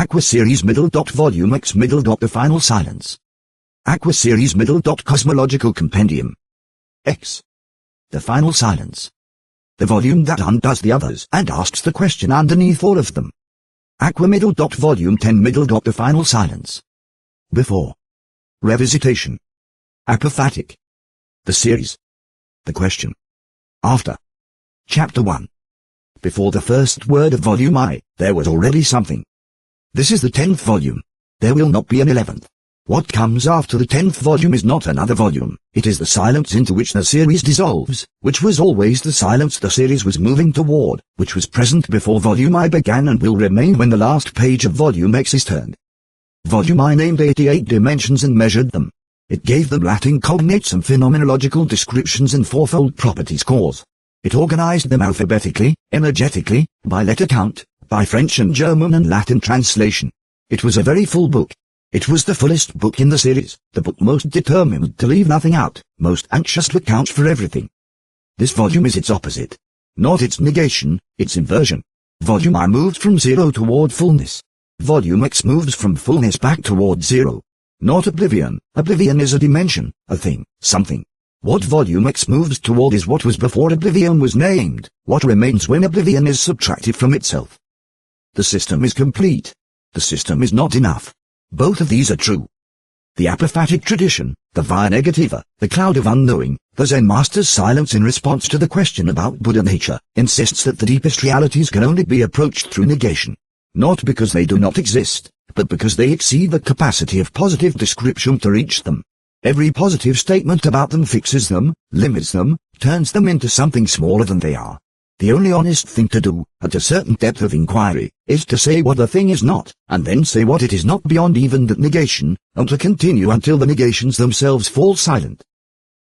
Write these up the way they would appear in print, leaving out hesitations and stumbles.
AQUA Series middle dot volume X middle dot the final silence. AQUA Series middle dot cosmological compendium. X. The final silence. The volume that undoes the others and asks the question underneath all of them. AQUA middle dot volume 10 middle dot the final silence. Before. Revisitation. Apophatic. The series. The question. After. Chapter 1. Before the first word of volume I, there was already something. This is the 10th volume. There will not be an 11th. What comes after the 10th volume is not another volume, it is the silence into which the series dissolves, which was always the silence the series was moving toward, which was present before volume I began and will remain when the last page of volume X is turned. Volume I named 88 dimensions and measured them. It gave them Latin cognates and phenomenological descriptions and fourfold properties cause. It organized them alphabetically, energetically, by letter count, by French and German and Latin translation. It was a very full book. It was the fullest book in the series, the book most determined to leave nothing out, most anxious to account for everything. This volume is its opposite. Not its negation, its inversion. Volume I moved from zero toward fullness. Volume X moves from fullness back toward zero. Not oblivion. Oblivion is a dimension, a thing, something. What volume X moves toward is what was before oblivion was named, what remains when oblivion is subtracted from itself. The system is complete. The system is not enough. Both of these are true. The apophatic tradition, the via negativa, the cloud of unknowing, the Zen master's silence in response to the question about Buddha nature, insists that the deepest realities can only be approached through negation. Not because they do not exist, but because they exceed the capacity of positive description to reach them. Every positive statement about them fixes them, limits them, turns them into something smaller than they are. The only honest thing to do, at a certain depth of inquiry, is to say what the thing is not, and then say what it is not beyond even that negation, and to continue until the negations themselves fall silent.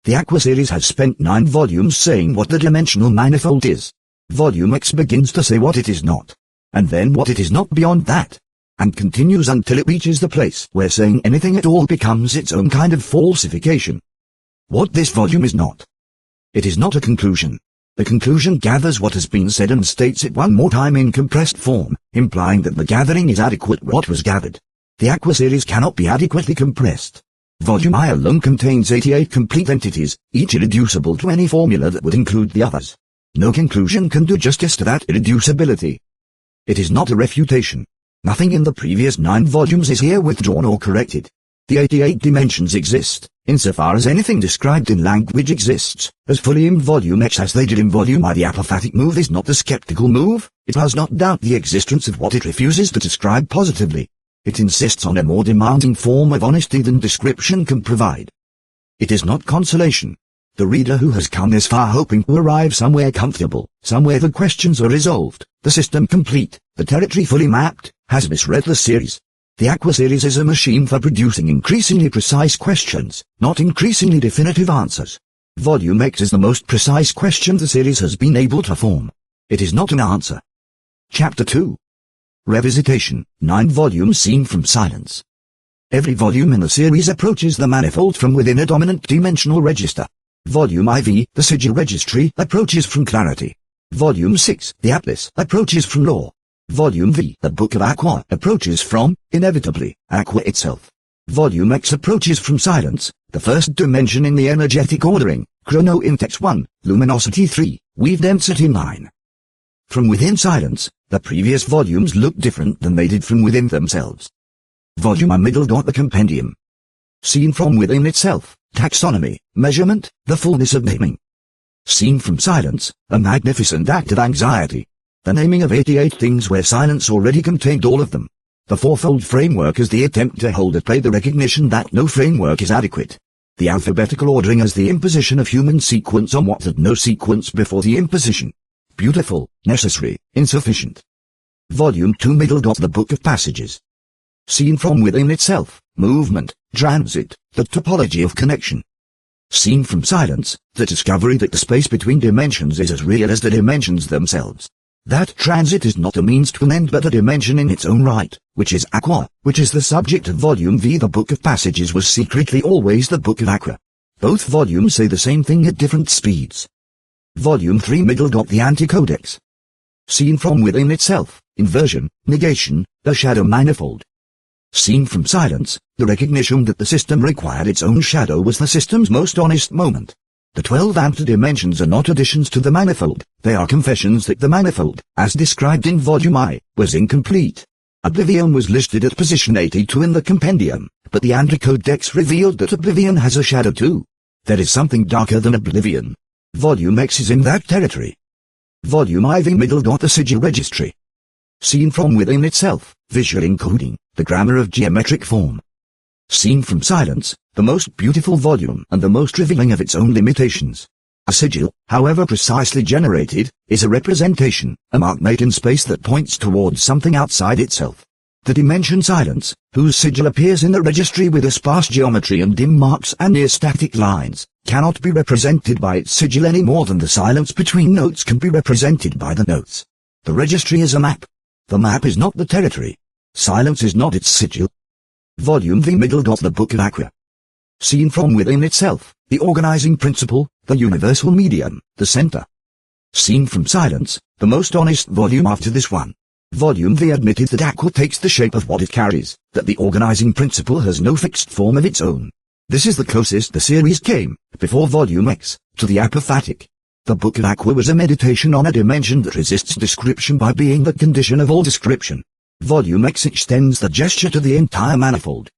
The AQUA series has spent 9 volumes saying what the dimensional manifold is. Volume X begins to say what it is not, and then what it is not beyond that, and continues until it reaches the place where saying anything at all becomes its own kind of falsification. What this volume is not. It is not a conclusion. The conclusion gathers what has been said and states it one more time in compressed form, implying that the gathering is adequate what was gathered. The AQUA series cannot be adequately compressed. Volume I alone contains 88 complete entities, each irreducible to any formula that would include the others. No conclusion can do justice to that irreducibility. It is not a refutation. Nothing in the previous 9 volumes is here withdrawn or corrected. The 88 dimensions exist, insofar as anything described in language exists, as fully in volume X as they did in volume I. The apophatic move is not the skeptical move, it does not doubt the existence of what it refuses to describe positively. It insists on a more demanding form of honesty than description can provide. It is not consolation. The reader who has come this far hoping to arrive somewhere comfortable, somewhere the questions are resolved, the system complete, the territory fully mapped, has misread the series. The AQUA series is a machine for producing increasingly precise questions, not increasingly definitive answers. Volume X is the most precise question the series has been able to form. It is not an answer. Chapter 2. Revisitation, 9 volumes seen from silence. Every volume in the series approaches the manifold from within a dominant dimensional register. Volume IV, the sigil registry, approaches from clarity. Volume 6, the atlas, approaches from law. Volume V, the Book of AQUA, approaches from, inevitably, AQUA itself. Volume X approaches from silence, the first dimension in the energetic ordering, chrono-index 1, luminosity 3, weave density 9. From within silence, the previous volumes look different than they did from within themselves. Volume I middle dot the compendium. Seen from within itself, taxonomy, measurement, the fullness of naming. Seen from silence, a magnificent act of anxiety. The naming of 88 things where silence already contained all of them. The fourfold framework is the attempt to hold at play the recognition that no framework is adequate. The alphabetical ordering as the imposition of human sequence on what had no sequence before the imposition. Beautiful, necessary, insufficient. Volume 2 middle dot the Book of Passages. Seen from within itself, movement, transit, the topology of connection. Seen from silence, the discovery that the space between dimensions is as real as the dimensions themselves. That transit is not a means to an end but a dimension in its own right, which is AQUA, which is the subject of Volume V. The Book of Passages was secretly always the Book of AQUA. Both volumes say the same thing at different speeds. Volume 3 middle dot the Anti-Codex. Seen from within itself, inversion, negation, a shadow manifold. Seen from silence, the recognition that the system required its own shadow was the system's most honest moment. The 12 anti-dimensions are not additions to the manifold, they are confessions that the manifold, as described in Volume I, was incomplete. Oblivion was listed at position 82 in the compendium, but the Anticodex revealed that Oblivion has a shadow too. There is something darker than Oblivion. Volume X is in that territory. Volume I the middle. The sigil registry. Seen from within itself, visual encoding, the grammar of geometric form. Seen from silence, the most beautiful volume and the most revealing of its own limitations. A sigil, however precisely generated, is a representation, a mark made in space that points towards something outside itself. The dimension silence, whose sigil appears in the registry with a sparse geometry and dim marks and near static lines, cannot be represented by its sigil any more than the silence between notes can be represented by the notes. The registry is a map. The map is not the territory. Silence is not its sigil. Volume the middle. The Book of AQUA. Seen from within itself, the organizing principle, the universal medium, the center. Seen from silence, the most honest volume after this one. Volume V admitted that AQUA takes the shape of what it carries, that the organizing principle has no fixed form of its own. This is the closest the series came, before Volume X, to the apophatic. The Book of AQUA was a meditation on a dimension that resists description by being the condition of all description. Volume X extends the gesture to the entire manifold.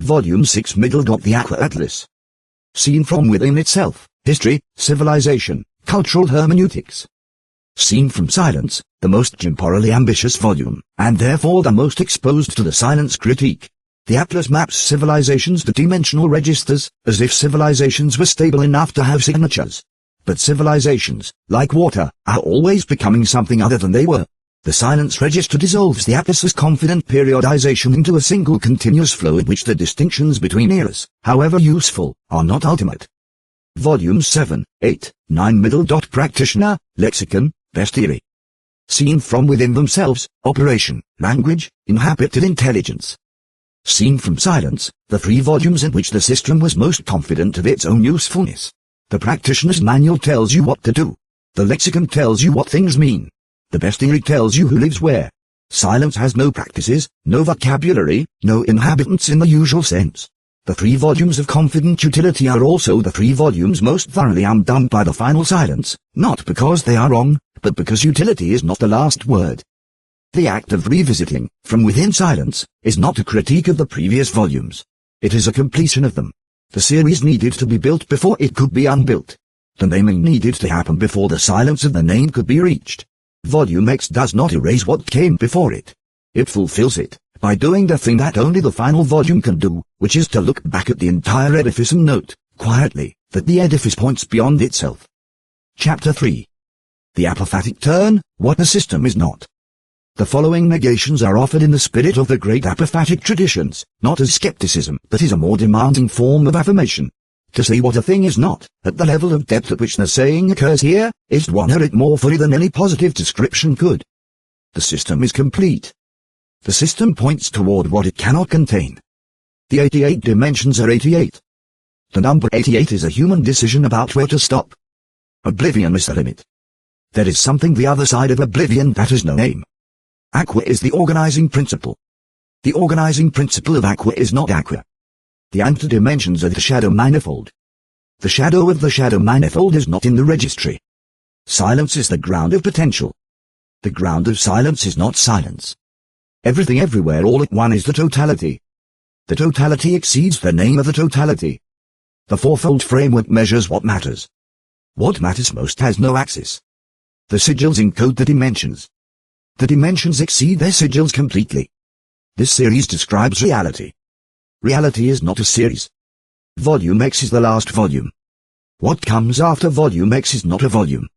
Volume 6 middle. The AQUA Atlas. Seen from within itself, history, civilization, cultural hermeneutics. Seen from silence, the most temporally ambitious volume, and therefore the most exposed to the silence critique. The Atlas maps civilizations to dimensional registers, as if civilizations were stable enough to have signatures. But civilizations, like water, are always becoming something other than they were. The silence register dissolves the Atlas's confident periodization into a single continuous flow in which the distinctions between eras, however useful, are not ultimate. Volumes 7, 8, 9 middle. Practitioner, lexicon, bestiary. Seen from within themselves, operation, language, inhabited intelligence. Seen from silence, the 3 volumes in which the system was most confident of its own usefulness. The practitioner's manual tells you what to do. The lexicon tells you what things mean. The bestiary tells you who lives where. Silence has no practices, no vocabulary, no inhabitants in the usual sense. The 3 volumes of confident utility are also the 3 volumes most thoroughly undone by the final silence, not because they are wrong, but because utility is not the last word. The act of revisiting, from within silence, is not a critique of the previous volumes. It is a completion of them. The series needed to be built before it could be unbuilt. The naming needed to happen before the silence of the name could be reached. Volume X does not erase what came before it. It fulfills it, by doing the thing that only the final volume can do, which is to look back at the entire edifice and note, quietly, that the edifice points beyond itself. Chapter 3. The apophatic turn, what a system is not. The following negations are offered in the spirit of the great apophatic traditions, not as skepticism, but as a more demanding form of affirmation. To say what a thing is not, at the level of depth at which the saying occurs here, is to honor it more fully than any positive description could. The system is complete. The system points toward what it cannot contain. The 88 dimensions are 88. The number 88 is a human decision about where to stop. Oblivion is the limit. There is something the other side of oblivion that has no name. AQUA is the organizing principle. The organizing principle of AQUA is not AQUA. The antidimensions are the shadow manifold. The shadow of the shadow manifold is not in the registry. Silence is the ground of potential. The ground of silence is not silence. Everything everywhere all at one is the totality. The totality exceeds the name of the totality. The fourfold framework measures what matters. What matters most has no axis. The sigils encode the dimensions. The dimensions exceed their sigils completely. This series describes reality. Reality is not a series. Volume X is the last volume. What comes after Volume X is not a volume.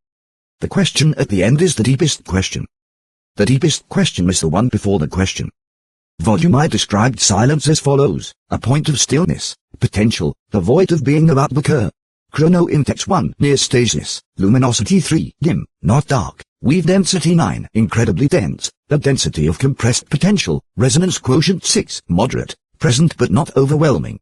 The question at the end is the deepest question. The deepest question is the one before the question. Volume I described silence as follows: a point of stillness, potential, the void of being about the cur. Chrono index 1, near stasis, luminosity 3, dim, not dark, weave density 9, incredibly dense, the density of compressed potential, resonance quotient 6, moderate, present but not overwhelming.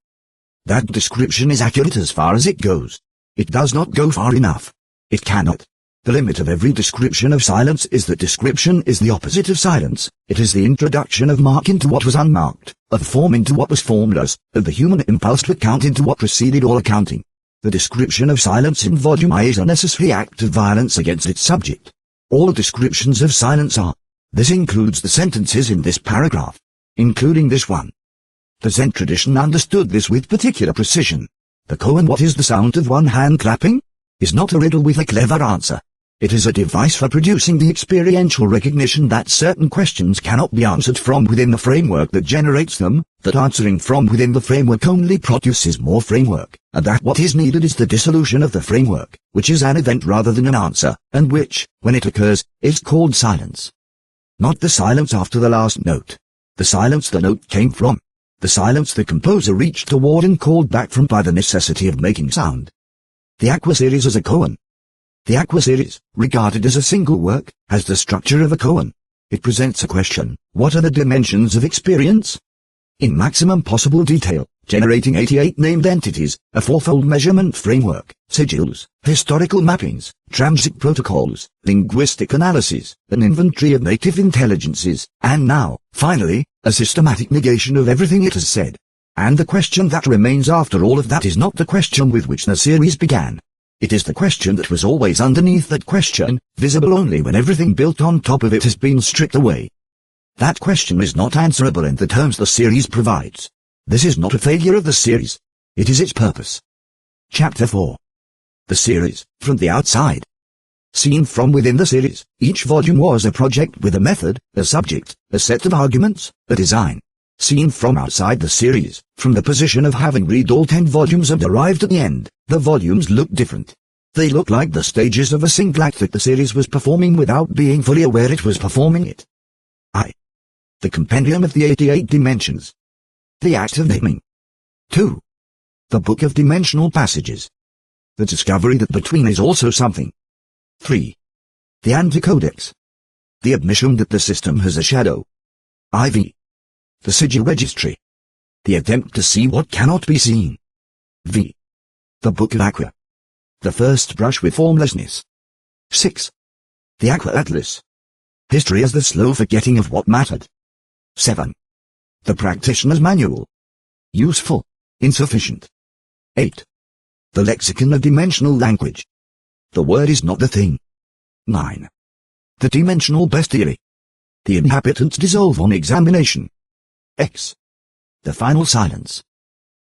That description is accurate as far as it goes. It does not go far enough. It cannot. The limit of every description of silence is that description is the opposite of silence. It is the introduction of mark into what was unmarked, of form into what was formless, of the human impulse to account into what preceded all accounting. The description of silence in volume I is a necessary act of violence against its subject. All descriptions of silence are. This includes the sentences in this paragraph, including this one. The Zen tradition understood this with particular precision. The koan, what is the sound of one hand clapping? Is not a riddle with a clever answer. It is a device for producing the experiential recognition that certain questions cannot be answered from within the framework that generates them, that answering from within the framework only produces more framework, and that what is needed is the dissolution of the framework, which is an event rather than an answer, and which, when it occurs, is called silence. Not the silence after the last note. The silence the note came from. The silence the composer reached toward and called back from by the necessity of making sound. The AQUA series as a koan. The AQUA series, regarded as a single work, has the structure of a koan. It presents a question: what are the dimensions of experience? In maximum possible detail, generating 88 named entities, a fourfold measurement framework, sigils, historical mappings, transit protocols, linguistic analyses, an inventory of native intelligences, and now, finally, a systematic negation of everything it has said. And the question that remains after all of that is not the question with which the series began. It is the question that was always underneath that question, visible only when everything built on top of it has been stripped away. That question is not answerable in the terms the series provides. This is not a failure of the series. It is its purpose. Chapter 4. The series, from the outside. Seen from within the series, each volume was a project with a method, a subject, a set of arguments, a design. Seen from outside the series, from the position of having read all 10 volumes and arrived at the end, the volumes look different. They look like the stages of a single act that the series was performing without being fully aware it was performing it. I. The compendium of the 88 dimensions. The act of naming. 2. The book of dimensional passages. The discovery that between is also something. 3. The anticodex. The admission that the system has a shadow. IV. The sigil registry. The attempt to see what cannot be seen. V. The Book of AQUA. The first brush with formlessness. 6. The AQUA Atlas. History as the slow forgetting of what mattered. 7. The Practitioner's Manual. Useful. Insufficient. 8. The Lexicon of Dimensional Language. The word is not the thing. 9. The Dimensional Bestiary. The inhabitants dissolve on examination. X. The Final Silence.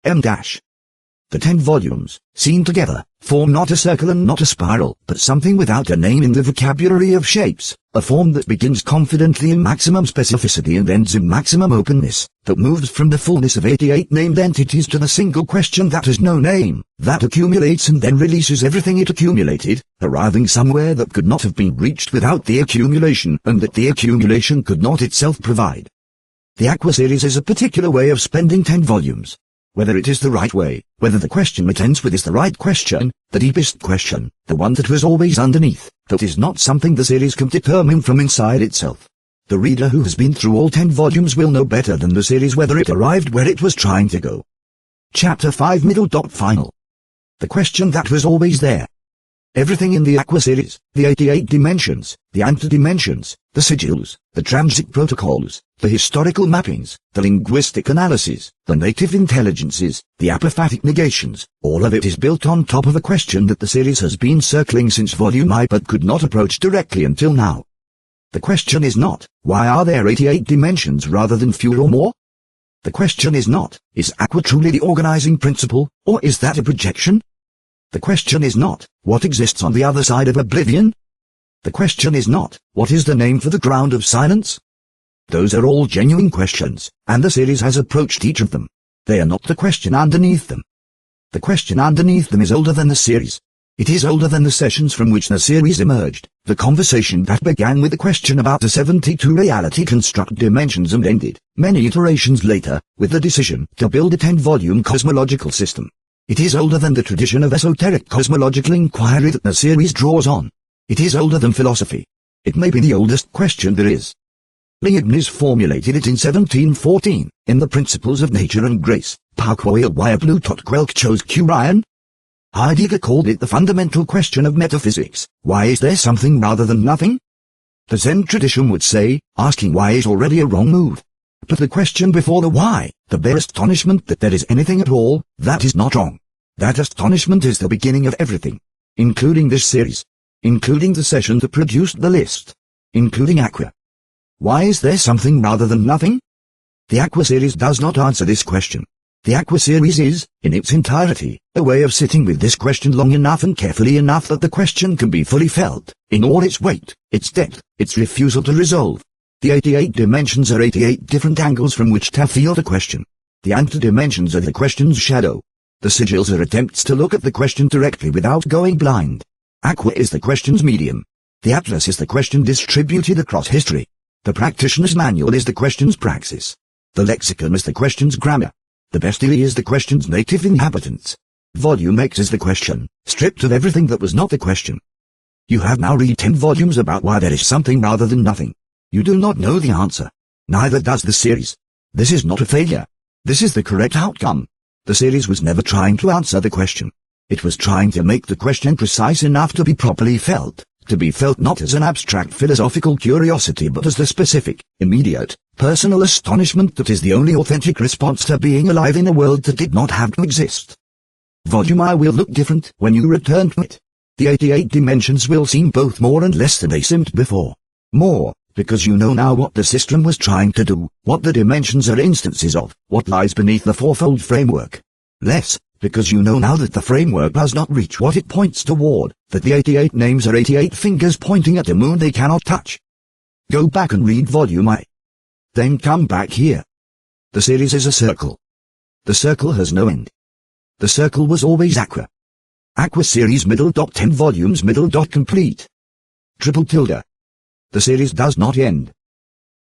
M-. The 10 volumes, seen together, form not a circle and not a spiral, but something without a name in the vocabulary of shapes, a form that begins confidently in maximum specificity and ends in maximum openness, that moves from the fullness of 88 named entities to the single question that has no name, that accumulates and then releases everything it accumulated, arriving somewhere that could not have been reached without the accumulation, and that the accumulation could not itself provide. The AQUA series is a particular way of spending 10 volumes. Whether it is the right way, whether the question it ends with is the right question, the deepest question, the one that was always underneath, that is not something the series can determine from inside itself. The reader who has been through all 10 volumes will know better than the series whether it arrived where it was trying to go. Chapter 5 Middle. Final. The question that was always there. Everything in the AQUA series, the 88 dimensions, the antidimensions, the sigils, the transit protocols, the historical mappings, the linguistic analyses, the native intelligences, the apophatic negations, all of it is built on top of a question that the series has been circling since volume I but could not approach directly until now. The question is not, why are there 88 dimensions rather than fewer or more? The question is not, is AQUA truly the organizing principle, or is that a projection? The question is not, what exists on the other side of oblivion? The question is not, what is the name for the ground of silence? Those are all genuine questions, and the series has approached each of them. They are not the question underneath them. The question underneath them is older than the series. It is older than the sessions from which the series emerged, the conversation that began with the question about the 72 reality construct dimensions and ended, many iterations later, with the decision to build a 10-volume cosmological system. It is older than the tradition of esoteric cosmological inquiry that the series draws on. It is older than philosophy. It may be the oldest question there is. Leibniz formulated it in 1714, in the Principles of Nature and Grace, Pauquoil Blue Tot Quelk chose Curian. Heidegger called it the fundamental question of metaphysics. Why is there something rather than nothing? The Zen tradition would say, asking why is already a wrong move. But the question before the why, the bare astonishment that there is anything at all, that is not wrong. That astonishment is the beginning of everything. Including this series. Including the session that produced the list. Including AQUA. Why is there something rather than nothing? The AQUA series does not answer this question. The AQUA series is, in its entirety, a way of sitting with this question long enough and carefully enough that the question can be fully felt, in all its weight, its depth, its refusal to resolve. The 88 dimensions are 88 different angles from which to feel the question. The anti-dimensions are the question's shadow. The sigils are attempts to look at the question directly without going blind. AQUA is the question's medium. The atlas is the question distributed across history. The practitioner's manual is the question's praxis. The lexicon is the question's grammar. The bestiary is the question's native inhabitants. Volume X is the question, stripped of everything that was not the question. You have now read 10 volumes about why there is something rather than nothing. You do not know the answer. Neither does the series. This is not a failure. This is the correct outcome. The series was never trying to answer the question. It was trying to make the question precise enough to be properly felt. To be felt not as an abstract philosophical curiosity but as the specific, immediate, personal astonishment that is the only authentic response to being alive in a world that did not have to exist. Volume I will look different when you return to it. The 88 dimensions will seem both more and less than they seemed before. More, because you know now what the system was trying to do, what the dimensions are instances of, what lies beneath the fourfold framework. Less, because you know now that the framework does not reach what it points toward, that the 88 names are 88 fingers pointing at a moon they cannot touch. Go back and read Volume I. Then come back here. The series is a circle. The circle has no end. The circle was always AQUA. AQUA Series middle dot 10 volumes middle dot complete. Triple tilde. The series does not end.